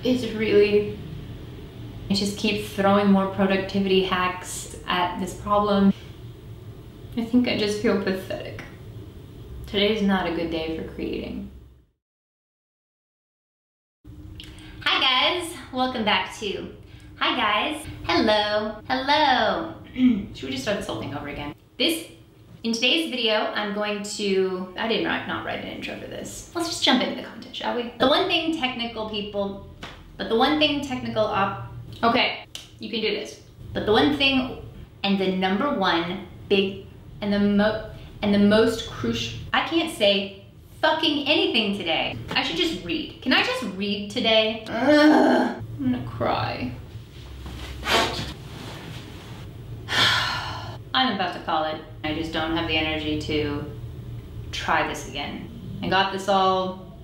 It just keeps throwing more productivity hacks at this problem. I think I just feel pathetic. Today's not a good day for creating. Hi guys, welcome back to, hi guys, hello. Should we just start this whole thing over again? In today's video, I'm going to, I did not write an intro for this. Let's just jump into the content, shall we? The one thing technical people, okay, you can do this. But the one thing, and the number one big, and the most crucial, I can't say fucking anything today. I should just read. Can I just read today? I'm gonna cry. I'm about to call it. I just don't have the energy to try this again. I got this all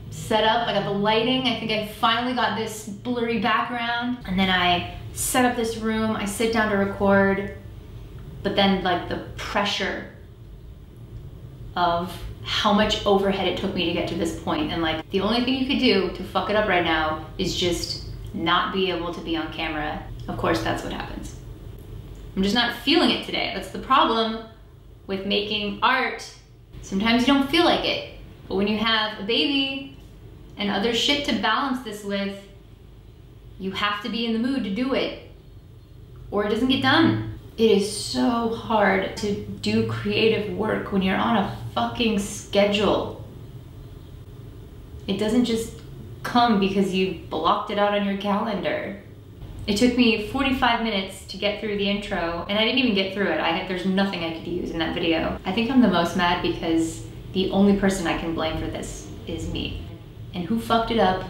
set up. I got the lighting. I think I finally got this blurry background. And then I set up this room. I sit down to record. But then like the pressure of how much overhead it took me to get to this point. And like the only thing you could do to fuck it up right now is just not be able to be on camera. Of course, that's what happens. I'm just not feeling it today. That's the problem with making art. Sometimes you don't feel like it. But when you have a baby and other shit to balance this with, you have to be in the mood to do it, or it doesn't get done. It is so hard to do creative work when you're on a fucking schedule. It doesn't just come because you blocked it out on your calendar. It took me 45 minutes to get through the intro, and I didn't even get through it. There's nothing I could use in that video. I think I'm the most mad because the only person I can blame for this is me. And who fucked it up?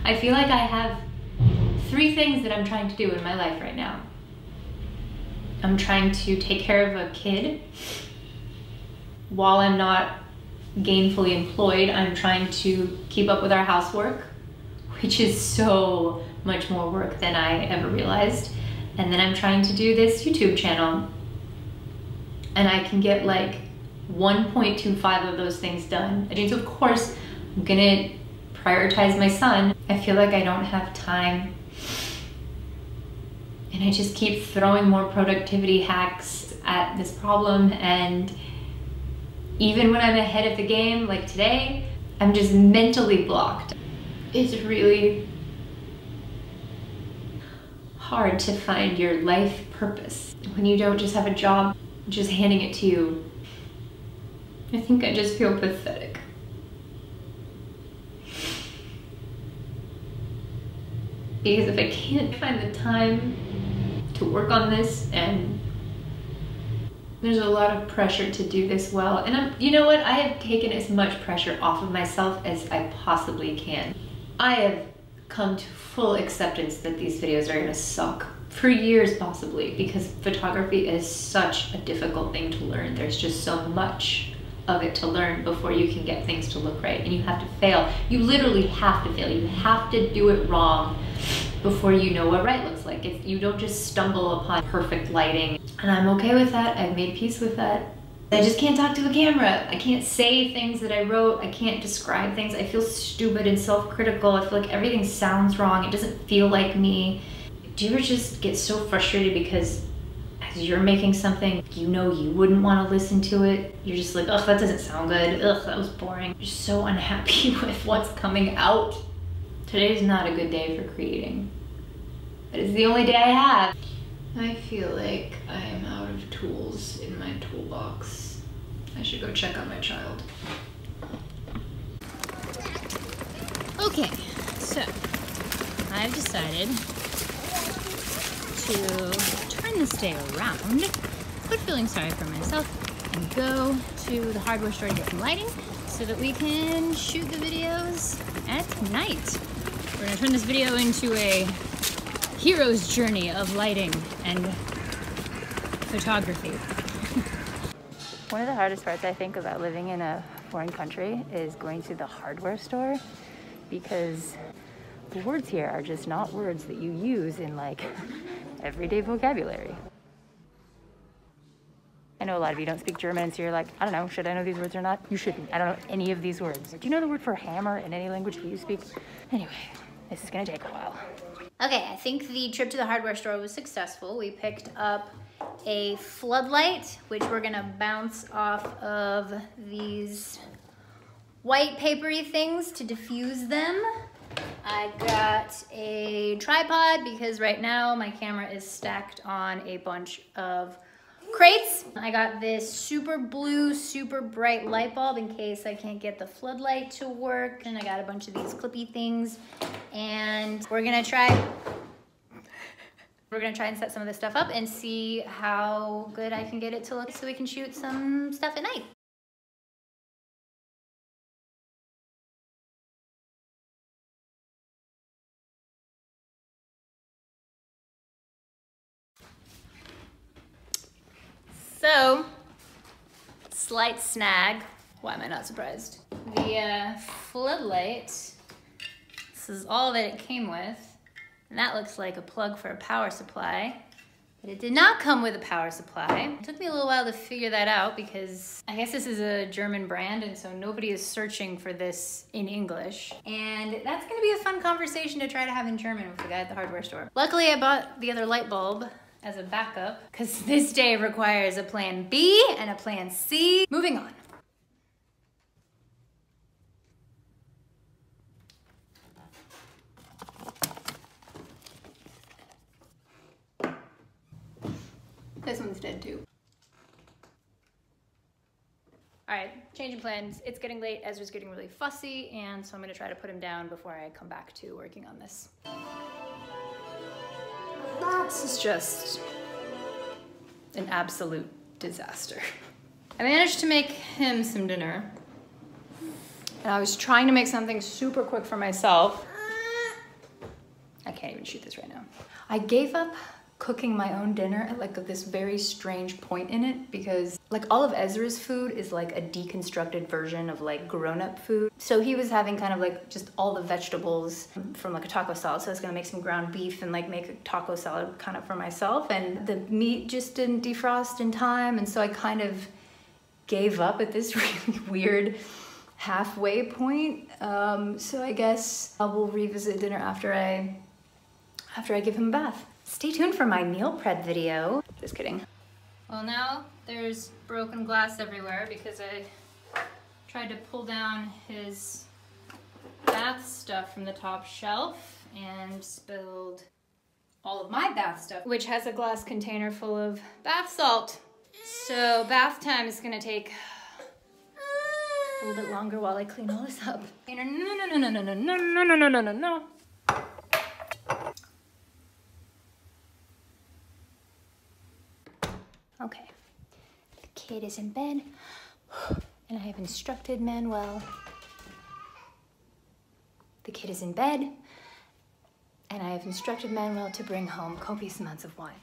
I feel like I have 3 things that I'm trying to do in my life right now. I'm trying to take care of a kid while I'm not gainfully employed. I'm trying to keep up with our housework, which is so much more work than I ever realized. And then I'm trying to do this YouTube channel. And I can get like 1.25 of those things done. So of course, I'm gonna prioritize my son. I feel like I don't have time. And I just keep throwing more productivity hacks at this problem. And even when I'm ahead of the game, like today, I'm just mentally blocked. It's really hard to find your life purpose when you don't just have a job just handing it to you. I think I just feel pathetic. Because if I can't find the time to work on this, and there's a lot of pressure to do this well, and you know what? I have taken as much pressure off of myself as I possibly can. I have come to full acceptance that these videos are gonna suck for years possibly, because photography is such a difficult thing to learn. There's just so much of it to learn before you can get things to look right, and you have to fail. You literally have to fail. You have to do it wrong before you know what right looks like. You don't just stumble upon perfect lighting, and I'm okay with that. I've made peace with that. I just can't talk to a camera. I can't say things that I wrote. I can't describe things. I feel stupid and self-critical. I feel like everything sounds wrong. It doesn't feel like me. Do you ever just get so frustrated because as you're making something, you know you wouldn't want to listen to it? You're just like, ugh, that doesn't sound good. Ugh, that was boring. You're so unhappy with what's coming out. Today's not a good day for creating. But it's the only day I have. I feel like I am out of tools in my toolbox. I should go check on my child. Okay, so I've decided to turn this day around, quit feeling sorry for myself, and go to the hardware store to get some lighting so that we can shoot the videos at night. We're gonna turn this video into a hero's journey of lighting and photography. One of the hardest parts I think about living in a foreign country is going to the hardware store, because the words here are just not words that you use in like everyday vocabulary. I know a lot of you don't speak German, so you're like, I don't know, should I know these words or not? You shouldn't. I don't know any of these words. Do you know the word for hammer in any language that you speak? Anyway, this is gonna take a while. Okay, I think the trip to the hardware store was successful. We picked up a floodlight, which we're gonna bounce off of these white papery things to diffuse them. I got a tripod because right now my camera is stacked on a bunch of crates. I got this super blue, super bright light bulb in case I can't get the floodlight to work. And I got a bunch of these clippy things. And we're gonna try and set some of this stuff up and see how good I can get it to look so we can shoot some stuff at night. So, slight snag. Why am I not surprised? The floodlight, this is all that it came with. And that looks like a plug for a power supply. But it did not come with a power supply. It took me a little while to figure that out because I guess this is a German brand and so nobody is searching for this in English. And that's gonna be a fun conversation to try to have in German with the guy at the hardware store. Luckily I bought the other light bulb as a backup because this day requires a plan B and a plan C. Moving on. This one's dead too. All right, changing plans. It's getting late, Ezra's getting really fussy, and so I'm gonna try to put him down before I come back to working on this. This is just an absolute disaster. I managed to make him some dinner, and I was trying to make something super quick for myself. I can't even shoot this right now. I gave up cooking my own dinner at like this very strange point in it because like all of Ezra's food is like a deconstructed version of like grown-up food. So he was having kind of like just all the vegetables from like a taco salad. So I was gonna make some ground beef and like make a taco salad kind of for myself. And the meat just didn't defrost in time. And so I kind of gave up at this really weird halfway point. So I guess I will revisit dinner after I give him a bath. Stay tuned for my meal prep video. Just kidding. Well, now there's broken glass everywhere because I tried to pull down his bath stuff from the top shelf and spilled all of my bath stuff, which has a glass container full of bath salt. So bath time is gonna take a little bit longer while I clean all this up. No, no, no, no, no, no, no, no, no, no, no, no, no. Okay, the kid is in bed, and I have instructed Manuel. The kid is in bed, and I have instructed Manuel to bring home copious amounts of wine.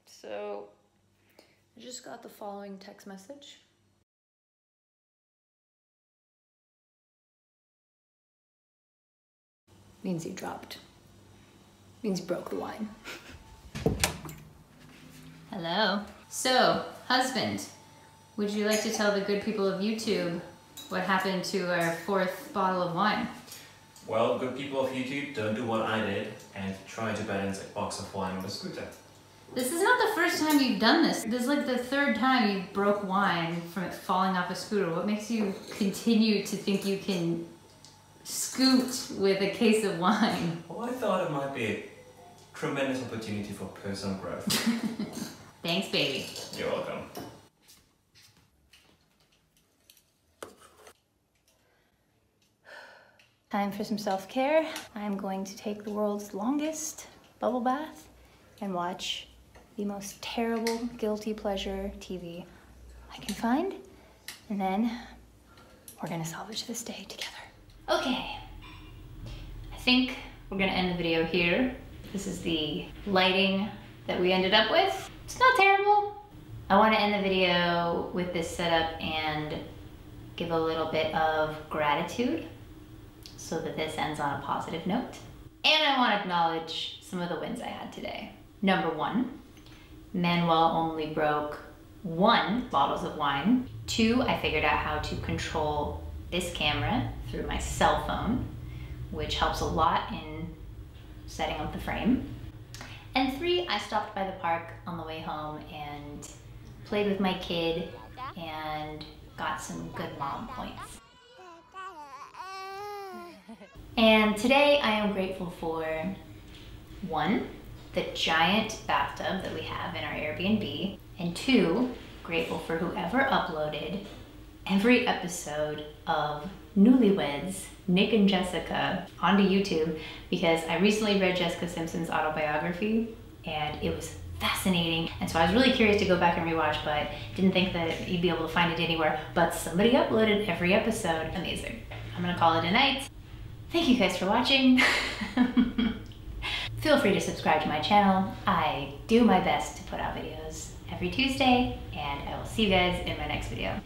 So, I just got the following text message. Means you dropped. Means you broke the wine. Hello. So, husband, would you like to tell the good people of YouTube what happened to our fourth bottle of wine? Well, good people of YouTube, don't do what I did and try to balance a box of wine on a scooter. This is not the first time you've done this. This is like the third time you broke wine from it falling off a scooter. What makes you continue to think you can scoot with a case of wine? Well, I thought it might be a tremendous opportunity for personal growth. Thanks, baby. You're welcome. Time for some self-care. I'm going to take the world's longest bubble bath and watch the most terrible guilty pleasure TV I can find. And then we're gonna salvage this day together. Okay, I think we're gonna end the video here. This is the lighting that we ended up with. It's not terrible. I want to end the video with this setup and give a little bit of gratitude so that this ends on a positive note. And I want to acknowledge some of the wins I had today. Number one, Manuel only broke 1, bottles of wine. 2, I figured out how to control this camera through my cell phone, which helps a lot in setting up the frame. And 3, I stopped by the park on the way home and played with my kid and got some good mom points. And today I am grateful for 1, the giant bathtub that we have in our Airbnb, and 2, grateful for whoever uploaded every episode of Newlyweds, Nick and Jessica, onto YouTube, because I recently read Jessica Simpson's autobiography and it was fascinating, and so I was really curious to go back and rewatch, but didn't think that you'd be able to find it anywhere, but somebody uploaded every episode. Amazing. I'm gonna call it a night. Thank you guys for watching. Feel free to subscribe to my channel. I do my best to put out videos every Tuesday, and I will see you guys in my next video.